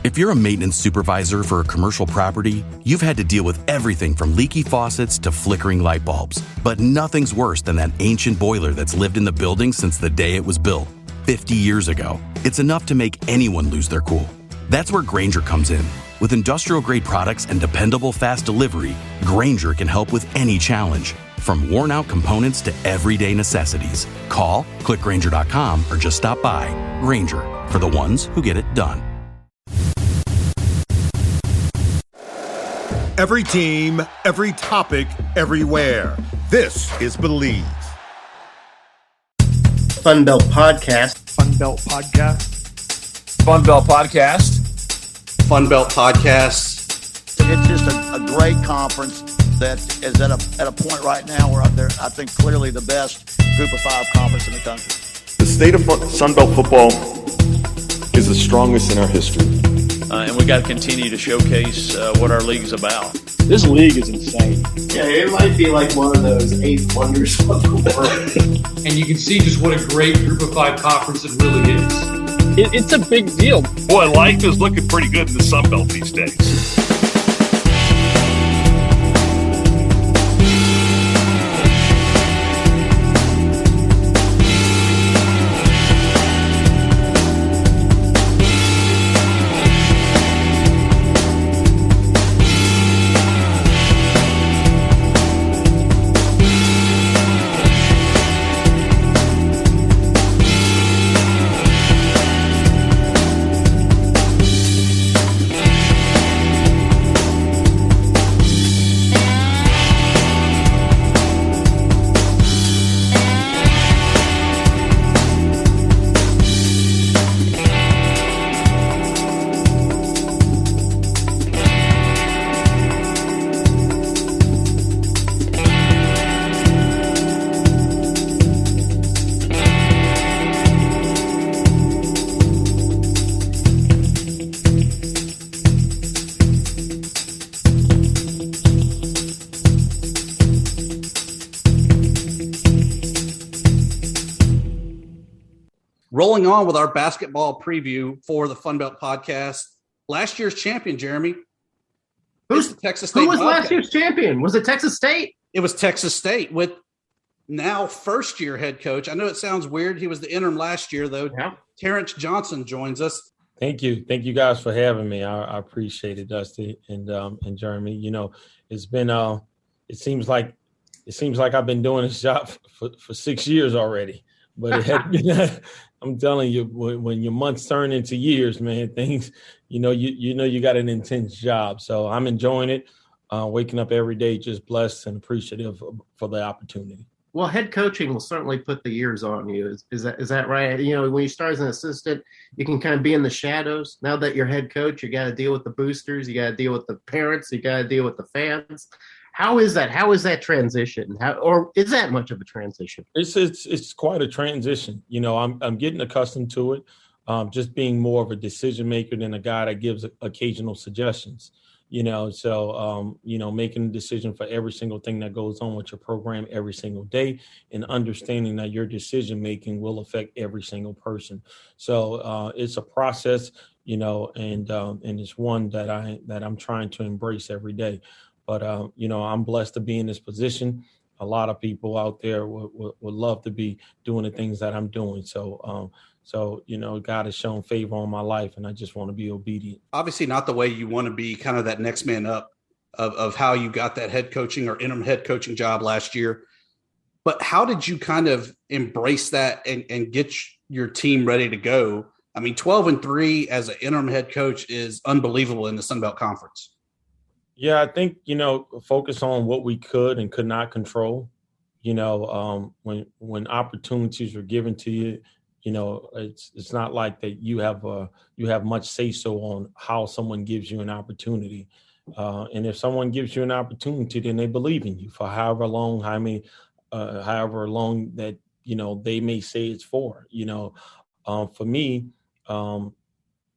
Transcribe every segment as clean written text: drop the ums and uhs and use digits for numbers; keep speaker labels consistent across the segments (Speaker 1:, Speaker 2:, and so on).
Speaker 1: If you're a maintenance supervisor for a commercial property, you've had to deal with everything from leaky faucets to flickering light bulbs. But nothing's worse than that ancient boiler that's lived in the building since the day it was built, 50 years ago. It's enough to make anyone lose their cool. That's where Grainger comes in. With industrial-grade products and dependable fast delivery, Grainger can help with any challenge, from worn-out components to everyday necessities. Call, click Grainger.com, or just stop by. Grainger, for the ones who get it done.
Speaker 2: Every team, every topic, everywhere. This is Believe.
Speaker 3: FunBelt Podcast.
Speaker 4: FunBelt Podcast.
Speaker 5: FunBelt Podcast.
Speaker 6: FunBelt Podcast.
Speaker 7: It's just a great conference that is at a point right now where I think clearly the best group of five conference in the country.
Speaker 8: The state of Sunbelt football is the strongest in our history.
Speaker 9: And we got to continue to showcase what our league is about.
Speaker 4: This league is insane.
Speaker 3: Yeah, it might be like one of those 8 wonders of the world.
Speaker 10: And you can see just what a great group of five conference it really is.
Speaker 4: It's a big deal.
Speaker 11: Boy, life is looking pretty good in the Sun Belt these days.
Speaker 6: Rolling on with our basketball preview for the FunBelt Podcast. Last year's champion, Jeremy.
Speaker 3: Who's
Speaker 6: the Texas State?
Speaker 3: Who was
Speaker 6: Bobcats.
Speaker 3: last year's champion? Was it Texas State?
Speaker 6: It was Texas State with now first-year head coach. I know it sounds weird. He was the interim last year, though.
Speaker 3: Yeah.
Speaker 6: Terrance Johnson joins us.
Speaker 12: Thank you guys for having me. I appreciate it, Dusty and Jeremy. You know, it's been it seems like I've been doing this job for 6 years already. But it had been, I'm telling you, when your months turn into years, man, things, you got an intense job. So I'm enjoying it, waking up every day, just blessed and appreciative for the opportunity.
Speaker 3: Well, head coaching will certainly put the years on you. Is that right? You know, when you start as an assistant, you can kind of be in the shadows. Now that you're head coach, you got to deal with the boosters, you got to deal with the parents, you got to deal with the fans. How is that? How is that transition? Or is that much of a transition?
Speaker 12: It's quite a transition. You know, I'm getting accustomed to it. Just being more of a decision maker than a guy that gives occasional suggestions. You know, so making a decision for every single thing that goes on with your program every single day, and understanding that your decision making will affect every single person. So it's a process, and it's one that I'm trying to embrace every day. But, I'm blessed to be in this position. A lot of people out there would love to be doing the things that I'm doing. So, God has shown favor on my life, and I just want to be obedient.
Speaker 6: Obviously not the way you want to be, kind of that next man up of how you got that head coaching or interim head coaching job last year. But how did you kind of embrace that and get your team ready to go? I mean, 12-3 as an interim head coach is unbelievable in the Sun Belt Conference.
Speaker 12: Yeah, I think, focus on what we could and could not control. When opportunities are given to you, it's not like that you have much say so on how someone gives you an opportunity. And if someone gives you an opportunity, then they believe in you for however long that, they may say it's for. For me,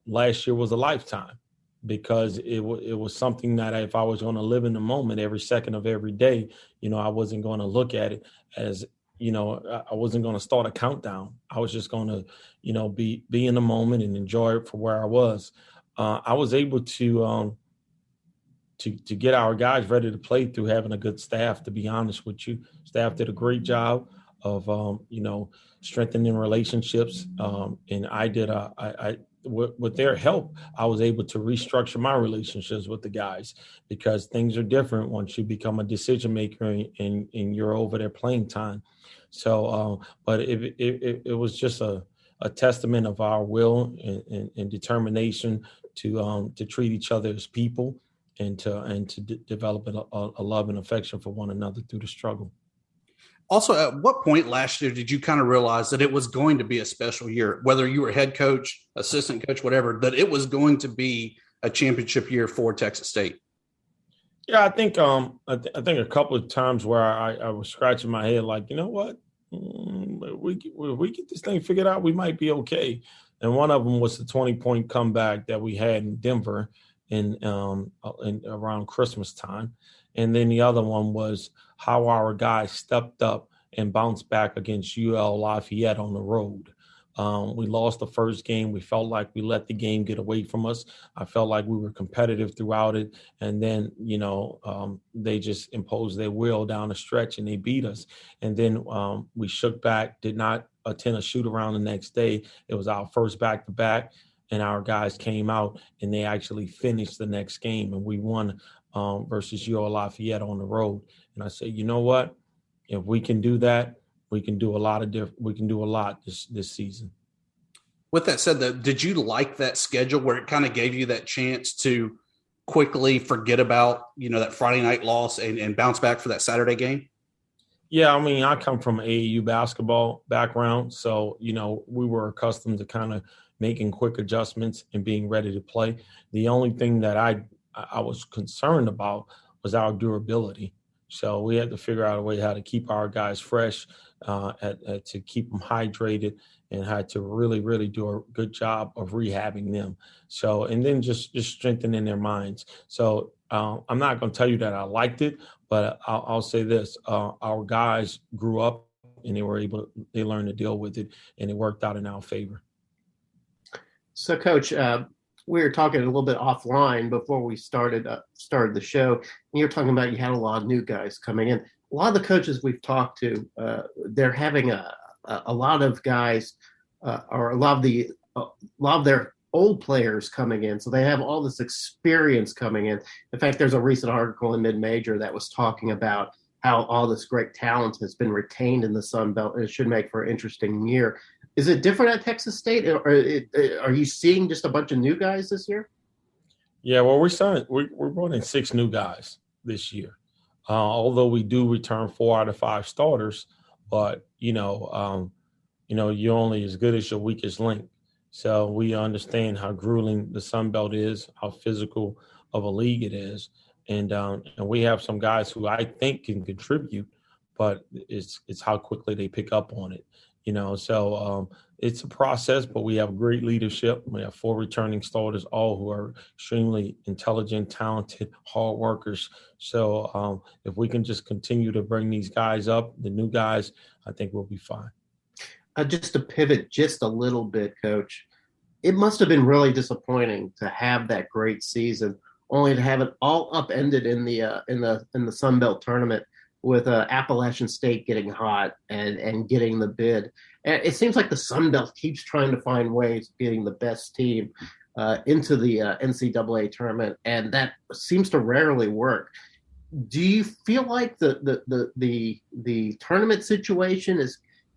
Speaker 12: last year was a lifetime. Because it was something that if I was going to live in the moment every second of every day, I wasn't going to look at it as, I wasn't going to start a countdown. I was just going to, be in the moment and enjoy it for where I was. I was able to get our guys ready to play through having a good staff. To be honest with you, staff did a great job of strengthening relationships, and I did. With their help, I was able to restructure my relationships with the guys, because things are different once you become a decision maker and you're over their playing time. So, but it was just a testament of our will and determination to treat each other as people and to develop a love and affection for one another through the struggle.
Speaker 6: Also, at what point last year did you kind of realize that it was going to be a special year, whether you were head coach, assistant coach, whatever, that it was going to be a championship year for Texas State?
Speaker 12: Yeah, I think I think a couple of times where I was scratching my head, like, you know what, we get this thing figured out, we might be okay. And one of them was the 20-point comeback that we had in Denver in around Christmas time. And then the other one was how our guys stepped up and bounced back against UL Lafayette on the road. We lost the first game. We felt like we let the game get away from us. I felt like we were competitive throughout it. And then, they just imposed their will down the stretch and they beat us. And then we shook back, did not attend a shoot around the next day. It was our first back-to-back, and our guys came out and they actually finished the next game, and we won versus UL Lafayette on the road. And I said, you know what? If we can do that, we can do a lot this season.
Speaker 6: With that said, though, did you like that schedule where it kind of gave you that chance to quickly forget about, that Friday night loss and bounce back for that Saturday game?
Speaker 12: Yeah, I mean, I come from an AAU basketball background, so, we were accustomed to kind of making quick adjustments and being ready to play. The only thing that I was concerned about was our durability. So we had to figure out a way how to keep our guys fresh, to keep them hydrated, and had to really, really do a good job of rehabbing them. So, and then just strengthening their minds. So I'm not going to tell you that I liked it, but I'll say this: our guys grew up and they learned to deal with it, and it worked out in our favor.
Speaker 3: So, Coach, we were talking a little bit offline before we started the show. And you're talking about you had a lot of new guys coming in. A lot of the coaches we've talked to, they're having a lot of guys, or a lot of their old players coming in. So they have all this experience coming in. In fact, there's a recent article in Mid-Major that was talking about how all this great talent has been retained in the Sun Belt, and it should make for an interesting year. Is it different at Texas State? Or are you seeing just a bunch of new guys this year?
Speaker 12: Yeah, well, we're brought in 6 new guys this year. Although we do return 4 out of 5 starters, but you're only as good as your weakest link. So we understand how grueling the Sun Belt is, how physical of a league it is, and we have some guys who I think can contribute, but it's how quickly they pick up on it. So it's a process, but we have great leadership. We have 4 returning starters, all who are extremely intelligent, talented, hard workers. So if we can just continue to bring these guys up, the new guys, I think we'll be fine.
Speaker 3: Just to pivot just a little bit, Coach, it must have been really disappointing to have that great season, only to have it all upended in the Sun Belt tournament, with Appalachian State getting hot and getting the bid. And it seems like the Sun Belt keeps trying to find ways of getting the best team into the NCAA tournament, and that seems to rarely work. Do you feel like the tournament situation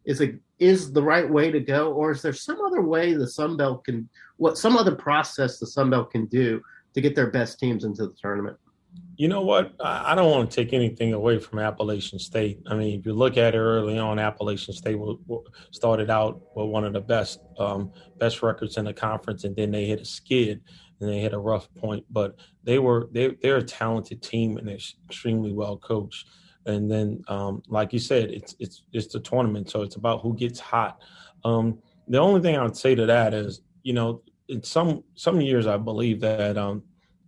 Speaker 3: is the right way to go, or is there some other way the Sun Belt some other process the Sun Belt can do to get their best teams into the tournament?
Speaker 12: You know what? I don't want to take anything away from Appalachian State. I mean, if you look at it early on, Appalachian State started out with one of the best records in the conference, and then they hit a skid and they hit a rough point. But they're a talented team, and they're extremely well coached. And then, like you said, it's the tournament, so it's about who gets hot. The only thing I would say to that is, in some years, I believe that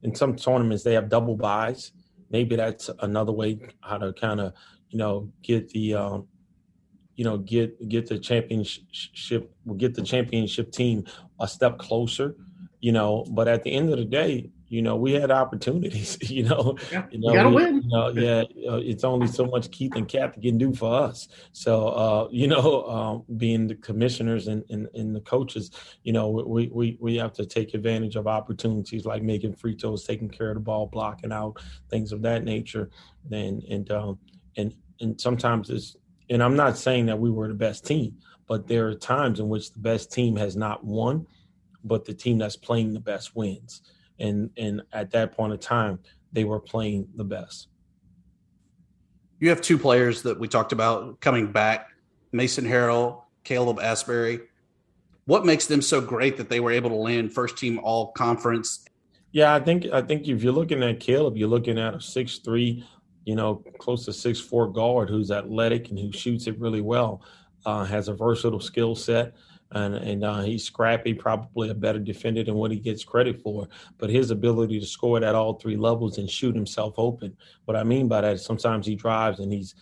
Speaker 12: in some tournaments they have double buys. Maybe that's another way how to kind of, get the championship, get the championship team a step closer. But at the end of the day, we had opportunities,
Speaker 3: Yeah, you got to win.
Speaker 12: It's only so much Keith and Kathy can do for us. So, being the commissioners and the coaches, we have to take advantage of opportunities like making free throws, taking care of the ball, blocking out, things of that nature. And sometimes and I'm not saying that we were the best team, but there are times in which the best team has not won, but the team that's playing the best wins. And at that point of time, they were playing the best.
Speaker 6: You have two players that we talked about coming back, Mason Harrell, Caleb Asbury. What makes them so great that they were able to land first team all conference?
Speaker 12: Yeah, I think if you're looking at Caleb, you're looking at a 6'3", close to 6'4" guard who's athletic and who shoots it really well, has a versatile skill set. And he's scrappy, probably a better defender than what he gets credit for. But his ability to score it at all three levels and shoot himself open. What I mean by that is sometimes he drives and he's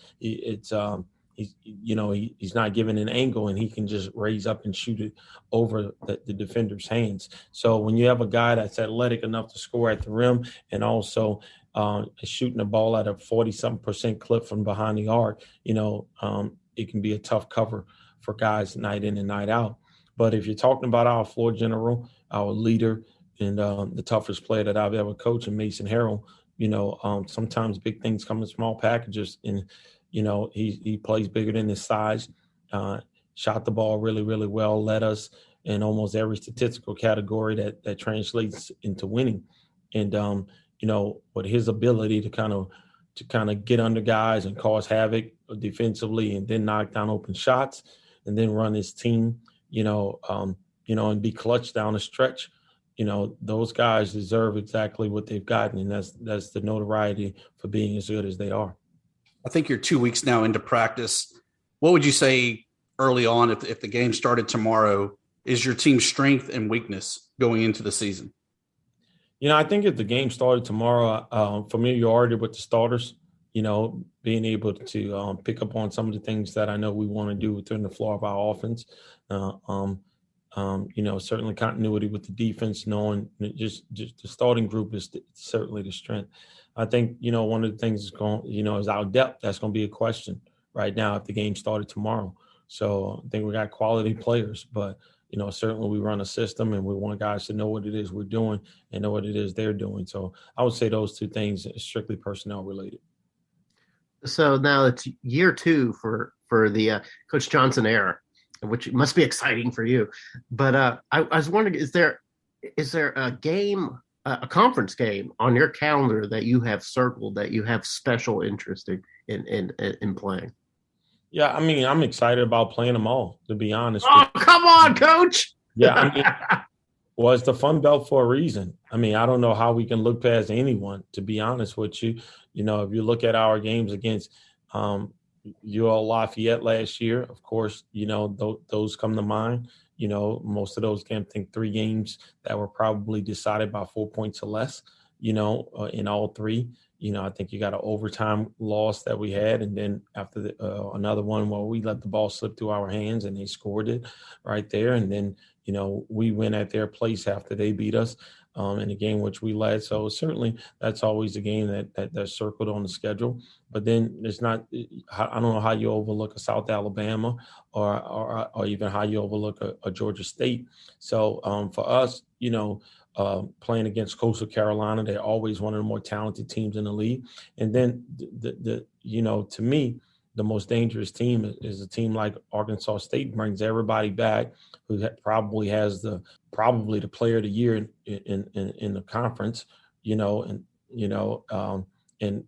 Speaker 12: not given an angle and he can just raise up and shoot it over the defender's hands. So when you have a guy that's athletic enough to score at the rim and also shooting the ball at a 40-something% clip from behind the arc, it can be a tough cover for guys night in and night out. But if you're talking about our floor general, our leader, and the toughest player that I've ever coached, and Mason Harrell, sometimes big things come in small packages, and he plays bigger than his size. Shot the ball really, really well, led us in almost every statistical category that translates into winning. And with his ability to kind of get under guys and cause havoc defensively, and then knock down open shots, and then run his team, and be clutch down the stretch. Those guys deserve exactly what they've gotten, and that's the notoriety for being as good as they are.
Speaker 6: I think you're 2 weeks now into practice. What would you say early on, if the game started tomorrow, is your team's strength and weakness going into the season?
Speaker 12: I think if the game started tomorrow, familiarity with the starters, being able to pick up on some of the things that I know we want to do within the floor of our offense. Certainly continuity with the defense, knowing just the starting group is certainly the strength. I think, one of the things is our depth. That's going to be a question right now if the game started tomorrow. So I think we got quality players, but, certainly we run a system and we want guys to know what it is we're doing and know what it is they're doing. So I would say those two things are strictly personnel related.
Speaker 3: So now it's year 2 for the Coach Johnson era, which must be exciting for you. But I was wondering, is there a game, a conference game on your calendar that you have circled that you have special interest in playing?
Speaker 12: Yeah, I'm excited about playing them all, to be honest.
Speaker 3: Oh, come on, Coach!
Speaker 12: Yeah, well, it's the FunBelt for a reason. I don't know how we can look past anyone, to be honest with you. If you look at our games against UL Lafayette last year, of course, those come to mind. Most of those games, I think 3 games that were probably decided by 4 points or less, in all 3. I think you got an overtime loss that we had, and then after another one where we let the ball slip through our hands and they scored it right there. And then, we win at their place after they beat us in a game which we led. So certainly that's always a game that's circled on the schedule. But then it's not – I don't know how you overlook a South Alabama or even how you overlook a Georgia State. So for us, playing against Coastal Carolina, they're always one of the more talented teams in the league. And then, to me, the most dangerous team is a team like Arkansas State, brings everybody back, who probably has the player of the year in the conference, and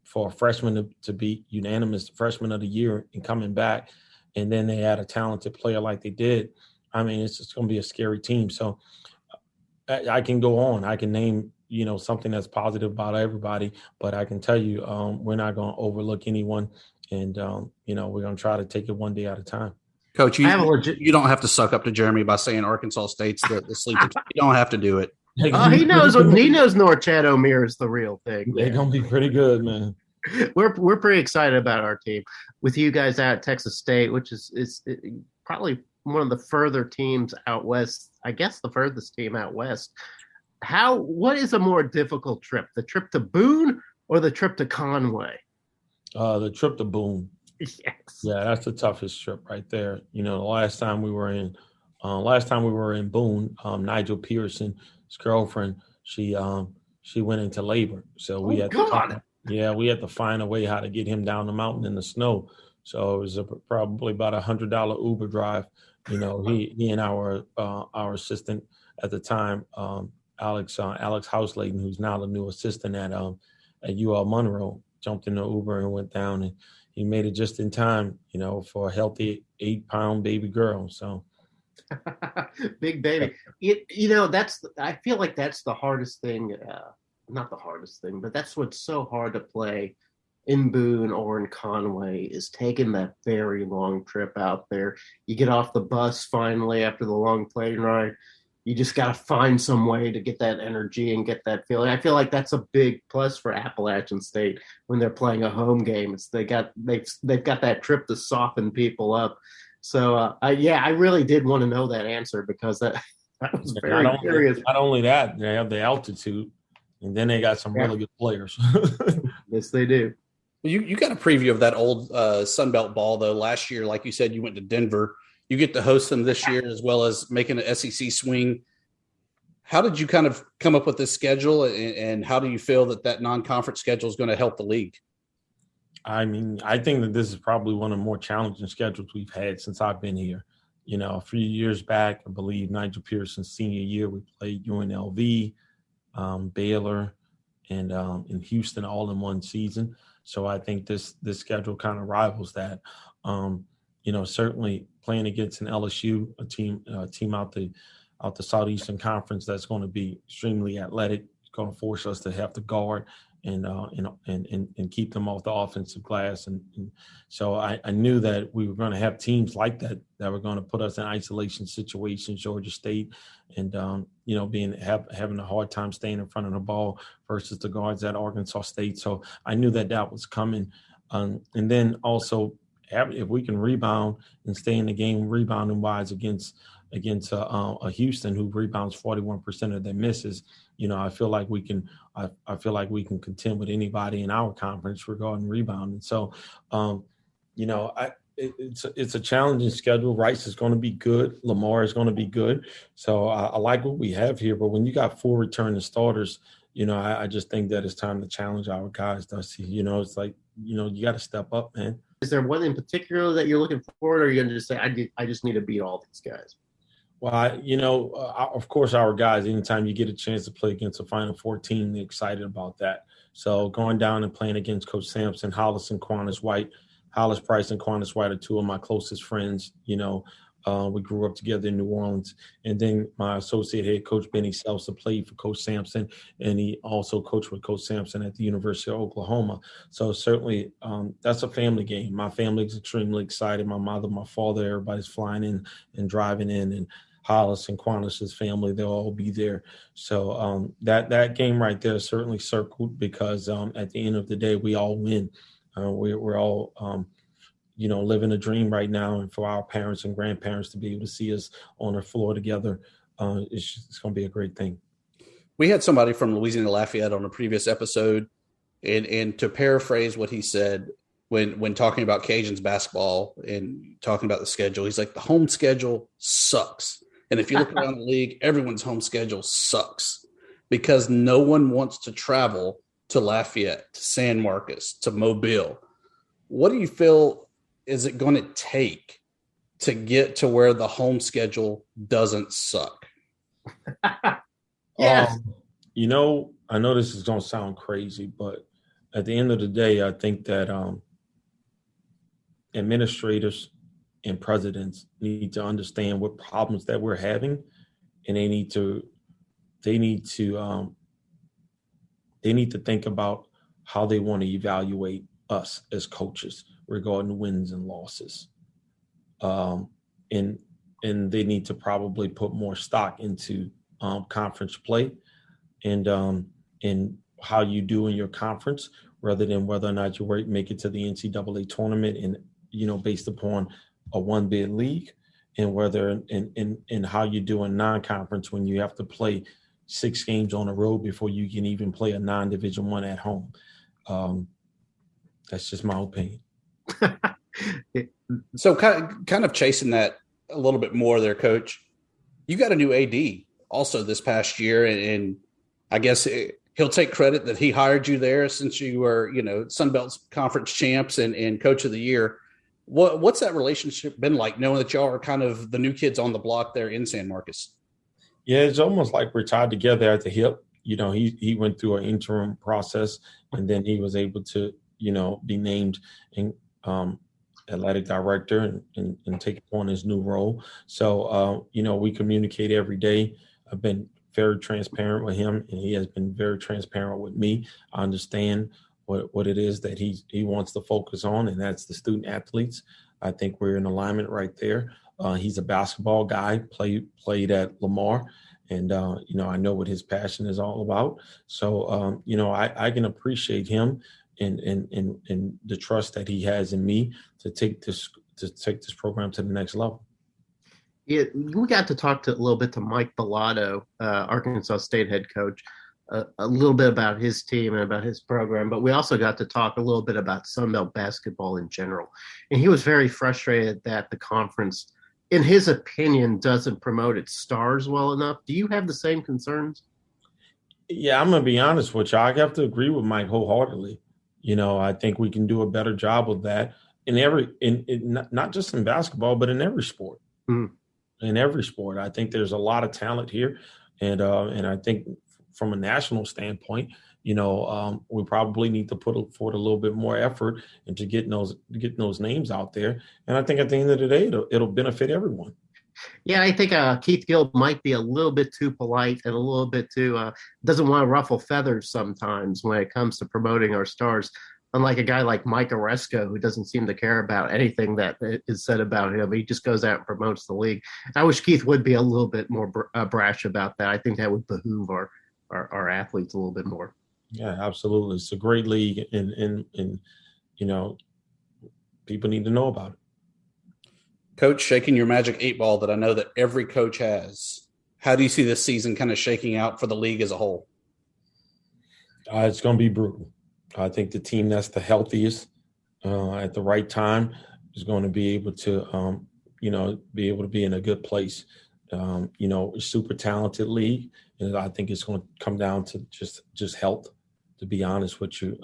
Speaker 12: for a freshman to be unanimous freshman of the year and coming back, and then they had a talented player like they did. It's just going to be a scary team. So I can go on. I can name, something that's positive about everybody, but I can tell you we're not going to overlook anyone. And, we're going to try to take it one day at a time.
Speaker 6: Coach, you don't have to suck up to Jeremy by saying Arkansas State's the sleeper. You don't have to do it.
Speaker 3: He knows North Chad O'Meara is the real thing.
Speaker 12: They're going to be pretty good, man.
Speaker 3: We're pretty excited about our team. With you guys out at Texas State, which is probably one of the further teams out west, I guess the furthest team out west. What is a more difficult trip, the trip to Boone or the trip to Conway?
Speaker 12: The trip to Boone.
Speaker 3: Yes.
Speaker 12: Yeah, that's the toughest trip right there. The last time we were in Boone, Nigel Pearson, his girlfriend, she went into labor. So we had to find a way how to get him down the mountain in the snow. So it was probably about $100 Uber drive. He and our assistant at the time, Alex Houseladen, who's now the new assistant at UL Monroe, jumped in the Uber and went down, and he made it just in time, for a healthy 8-pound baby girl. So
Speaker 3: big baby. I feel like that's the hardest thing. Not the hardest thing, but that's what's so hard to play in Boone or in Conway, is taking that very long trip out there. You get off the bus finally after the long plane ride. You just got to find some way to get that energy and get that feeling. I feel like that's a big plus for Appalachian State when they're playing a home game. They've got that trip to soften people up. So I really did want to know that answer, because that was very curious.
Speaker 12: Not only that, they have the altitude, and then they got some really good players.
Speaker 3: Yes, they do.
Speaker 6: You got a preview of that old Sunbelt ball, though. Last year, like you said, you went to Denver. You get to host them this year, as well as making an SEC swing. How did you kind of come up with this schedule, and how do you feel that non-conference schedule is going to help the league?
Speaker 12: I mean, I think that this is probably one of the more challenging schedules we've had since I've been here. A few years back, I believe Nigel Pearson's senior year, we played UNLV, Baylor, and Houston all in one season. So I think this schedule kind of rivals that. Certainly playing against an LSU, a team out the Southeastern Conference that's going to be extremely athletic. It's going to force us to have to guard and keep them off the offensive glass. And so I knew that we were going to have teams like that were going to put us in isolation situations, Georgia State, and having a hard time staying in front of the ball versus the guards at Arkansas State. So I knew that was coming. And then also, if we can rebound and stay in the game rebounding wise against a Houston who rebounds 41% of their misses, I feel like we can contend with anybody in our conference regarding rebounding. So, it's a challenging schedule. Rice is going to be good. Lamar is going to be good. So I like what we have here. But when you got 4 returning starters, I just think that it's time to challenge our guys. It's like, you got to step up, man.
Speaker 3: Is there one in particular that you're looking forward, or are you going to just say, I just need to beat all these guys?
Speaker 12: Well, of course, our guys, anytime you get a chance to play against a Final Four team, they're excited about that. So going down and playing against Coach Sampson, Hollis and Quantas White. Hollis Price and Quantas White are 2 of my closest friends. We grew up together in New Orleans. And then my associate head coach, Benny Seltzer, played for Coach Sampson, and he also coached with Coach Sampson at the University of Oklahoma. So certainly that's a family game. My family is extremely excited. My mother, my father, everybody's flying in and driving in, and Hollis and Quantas' family, they'll all be there. So that game right there is certainly circled, because at the end of the day, we all win. We're all living a dream right now, and for our parents and grandparents to be able to see us on the floor together, it's going to be a great thing.
Speaker 6: We had somebody from Louisiana Lafayette on a previous episode, and to paraphrase what he said when talking about Cajuns basketball and talking about the schedule, he's like, the home schedule sucks. And if you look around the league, everyone's home schedule sucks, because no one wants to travel to Lafayette, to San Marcos, to Mobile. What do you feel is it going to take to get to where the home schedule doesn't suck?
Speaker 3: Yes.
Speaker 12: I know this is going to sound crazy, but at the end of the day, I think that administrators and presidents need to understand what problems that we're having, and they need to think about how they want to evaluate us as coaches regarding wins and losses. And they need to probably put more stock into conference play and how you do in your conference, rather than whether or not you make it to the NCAA tournament and, based upon a 1-bid league, and whether and how you do in non-conference when you have to play 6 games on the road before you can even play a non-Division I at home. That's just my opinion.
Speaker 6: So kind of chasing that a little bit more there, Coach. You got a new AD also this past year, and I guess he'll take credit that he hired you there since you were, Sunbelt Conference champs and Coach of the Year. What's that relationship been like, knowing that y'all are kind of the new kids on the block there in San Marcos?
Speaker 12: Yeah, it's almost like we're tied together at the hip. He went through an interim process, and then he was able to, be named in athletic director and take on his new role. So, we communicate every day. I've been very transparent with him, and he has been very transparent with me. I understand what it is that he wants to focus on, and that's the student athletes. I think we're in alignment right there. He's a basketball guy, played at Lamar, and, I know what his passion is all about. So, I can appreciate him and the trust that he has in me to take this program to the next level.
Speaker 3: Yeah, we got to talk a little bit to Mike Bellato, Arkansas State head coach, a little bit about his team and about his program, but we also got to talk a little bit about Sunbelt basketball in general. And he was very frustrated that the conference, in his opinion, doesn't promote its stars well enough. Do you have the same concerns?
Speaker 12: Yeah, I'm going to be honest with you. I have to agree with Mike wholeheartedly. I think we can do a better job of that not just in basketball, but in every sport.
Speaker 3: Mm-hmm.
Speaker 12: In every sport, I think there's a lot of talent here, and I think from a national standpoint, we probably need to put forward a little bit more effort into getting those names out there. And I think at the end of the day, it'll benefit everyone.
Speaker 3: Yeah, I think Keith Gill might be a little bit too polite and a little bit too doesn't want to ruffle feathers sometimes when it comes to promoting our stars. Unlike a guy like Mike Oresco, who doesn't seem to care about anything that is said about him. He just goes out and promotes the league. I wish Keith would be a little bit more brash about that. I think that would behoove our athletes a little bit more.
Speaker 12: Yeah, absolutely. It's a great league, and people need to know about it.
Speaker 6: Coach, shaking your magic 8 ball that I know that every coach has, how do you see this season kind of shaking out for the league as a whole?
Speaker 12: It's going to be brutal. I think the team that's the healthiest at the right time is going to be able to, be in a good place. A super talented league, and I think it's going to come down to just health, to be honest with you.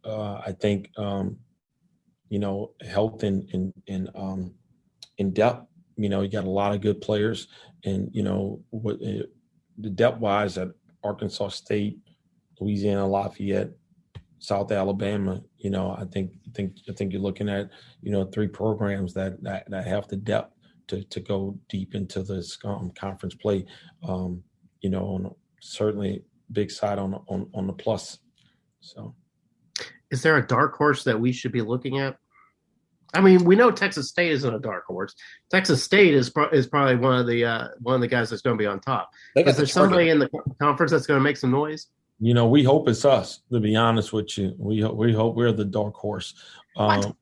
Speaker 12: I think, health in depth. You got a lot of good players, and the depth wise at Arkansas State, Louisiana Lafayette, South Alabama. I think you're looking at 3 programs that have the depth to go deep into this conference play. Certainly big side on the plus. So,
Speaker 3: is there a dark horse that we should be looking at? I mean, we know Texas State isn't a dark horse. Texas State is probably one of the guys that's going to be on top. Is there somebody in the conference that's going to make some noise?
Speaker 12: We hope it's us, to be honest with you. We hope we're the dark horse. But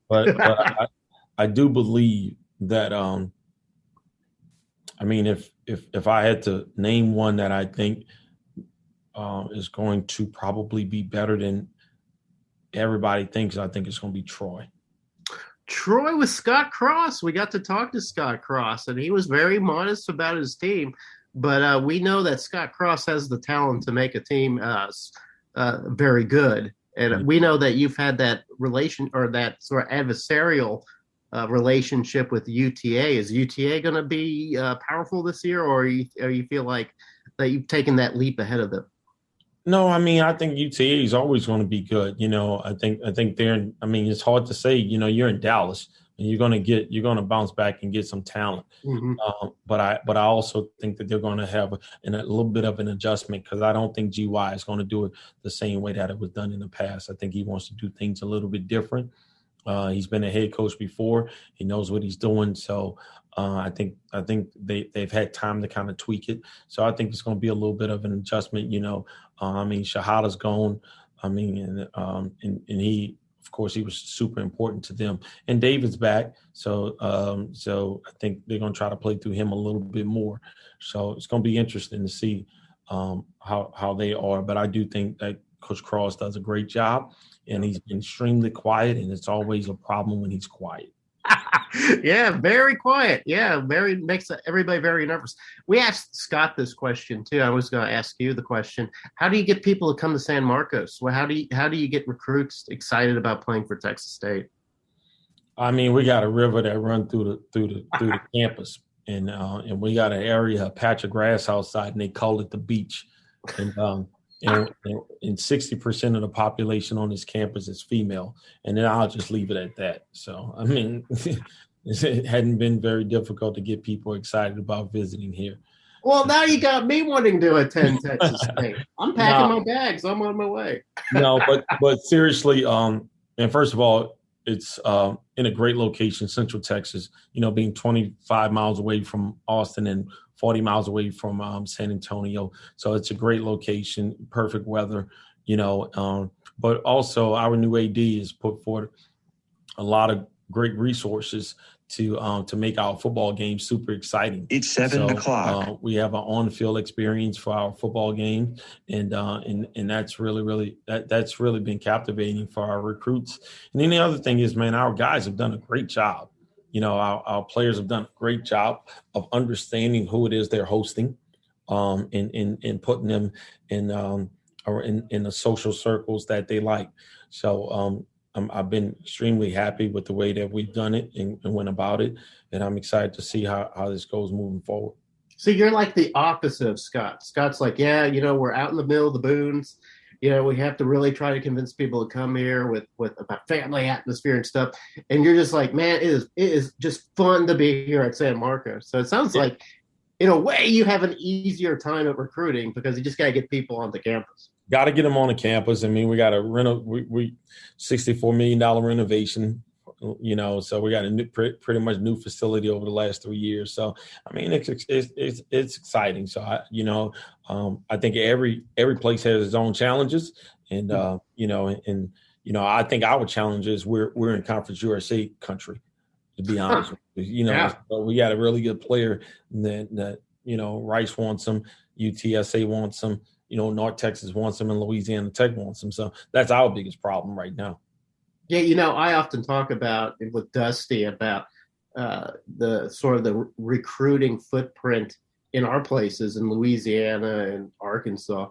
Speaker 12: I do believe that, if I had to name one that I think is going to probably be better than everybody thinks, I think it's going to be Troy.
Speaker 3: Troy with Scott Cross. We got to talk to Scott Cross, and he was very modest about his team. But we know that Scott Cross has the talent to make a team very good. And we know that you've had that relation or that sort of adversarial relationship with UTA. Is UTA going to be powerful this year, or you feel like that you've taken that leap ahead of them?
Speaker 12: No, I think UTA is always going to be good. I think they're. It's hard to say. You're in Dallas, and you're going to bounce back and get some talent.
Speaker 3: Mm-hmm.
Speaker 12: But I also think that they're going to have a little bit of an adjustment, because I don't think GY is going to do it the same way that it was done in the past. I think he wants to do things a little bit different. He's been a head coach before. He knows what he's doing. So I think they've had time to kind of tweak it. So I think it's going to be a little bit of an adjustment. Shahada's gone. And he of course, he was super important to them. And David's back, so I think they're going to try to play through him a little bit more. So it's going to be interesting to see how they are. But I do think that Coach Cross does a great job, and he's been extremely quiet, and it's always a problem when he's quiet.
Speaker 3: Yeah, very quiet. Yeah, makes everybody very nervous. We asked Scott this question too. I was going to ask you the question: how do you get people to come to San Marcos? Well, how do you get recruits excited about playing for Texas State?
Speaker 12: I mean, we got a river that runs through the campus, and we got an area, a patch of grass outside, and they call it the beach. And 60% of the population on this campus is female, and then I'll just leave it at that. So, I mean, it hadn't been very difficult to get people excited about visiting here.
Speaker 3: Well, now you got me wanting to attend Texas State. I'm packing my bags. I'm on my way.
Speaker 12: No, but seriously, and first of all, it's in a great location, Central Texas, being 25 miles away from Austin and 40 miles away from San Antonio. So it's a great location, perfect weather, but also our new AD has put forward a lot of great resources to make our football game super exciting.
Speaker 5: It's 7 o'clock.
Speaker 12: We have an on-field experience for our football game, and that's really that's really been captivating for our recruits. And then the other thing is, man, our guys have done a great job. Our players have done a great job of understanding who it is they're hosting, and putting them in the social circles that they like. So I've been extremely happy with the way that we've done it and went about it, and I'm excited to see how this goes moving forward.
Speaker 3: So you're like the opposite of Scott. Scott's like, we're out in the middle of the boons. We have to really try to convince people to come here with about family atmosphere and stuff. And you're just like, man, it is just fun to be here at San Marcos. So it sounds like, in a way, you have an easier time at recruiting because you just got to get people onto campus.
Speaker 12: Got to get them on the campus. I mean, we got a $64 million renovation, so we got a pretty much new facility over the last 3 years. So, I mean, it's exciting. So, I think every place has its own challenges, and I think our challenge is we're in Conference USA country, to be honest with you. So we got a really good player that Rice wants him, UTSA wants him. North Texas wants them and Louisiana Tech wants them. So that's our biggest problem right now.
Speaker 3: Yeah, I often talk about with Dusty about the sort of the recruiting footprint in our places in Louisiana and Arkansas.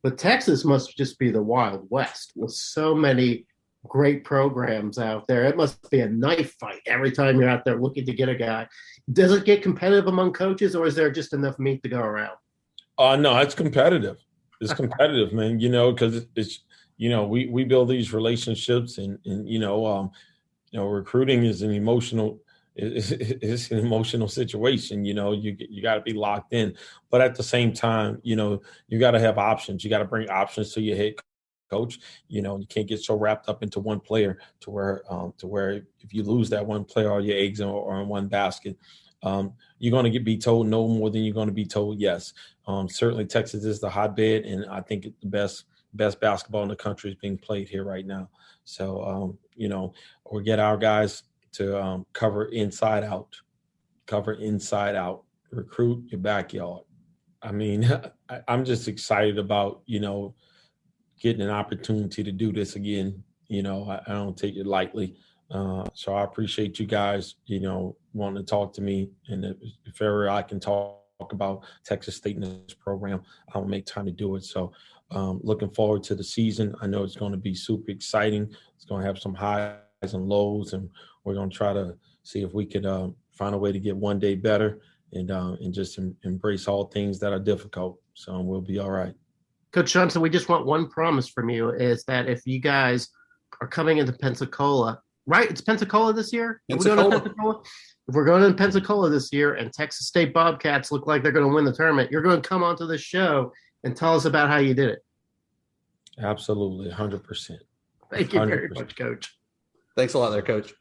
Speaker 3: But Texas must just be the Wild West with so many great programs out there. It must be a knife fight every time you're out there looking to get a guy. Does it get competitive among coaches, or is there just enough meat to go around?
Speaker 12: No, it's competitive. It's competitive, man, because it's, we build these relationships and recruiting is an emotional, it's an emotional situation. You got to be locked in, but at the same time, you got to have options. You got to bring options to your head coach. You can't get so wrapped up into one player to where if you lose that one player, all your eggs are in one basket. You're going to be told no more than you're going to be told yes. Certainly Texas is the hotbed, and I think the best basketball in the country is being played here right now. So, we get our guys to cover inside out, recruit your backyard. I mean, I'm just excited about, getting an opportunity to do this again. I don't take it lightly. So I appreciate you guys, wanting to talk to me, and if ever I can talk about Texas State in this program, I'll make time to do it. So looking forward to the season. I know it's going to be super exciting. It's going to have some highs and lows, and we're going to try to see if we could find a way to get one day better and just embrace all things that are difficult. So we'll be all right.
Speaker 3: Coach Johnson, we just want one promise from you, is that if you guys are coming into Pensacola, right? It's Pensacola this year?
Speaker 6: Pensacola.
Speaker 3: If we're going to Pensacola this year and Texas State Bobcats look like they're going to win the tournament, you're going to come onto the show and tell us about how you did it.
Speaker 12: Absolutely, 100%.
Speaker 3: Thank you very much, Coach.
Speaker 6: Thanks a lot there, Coach.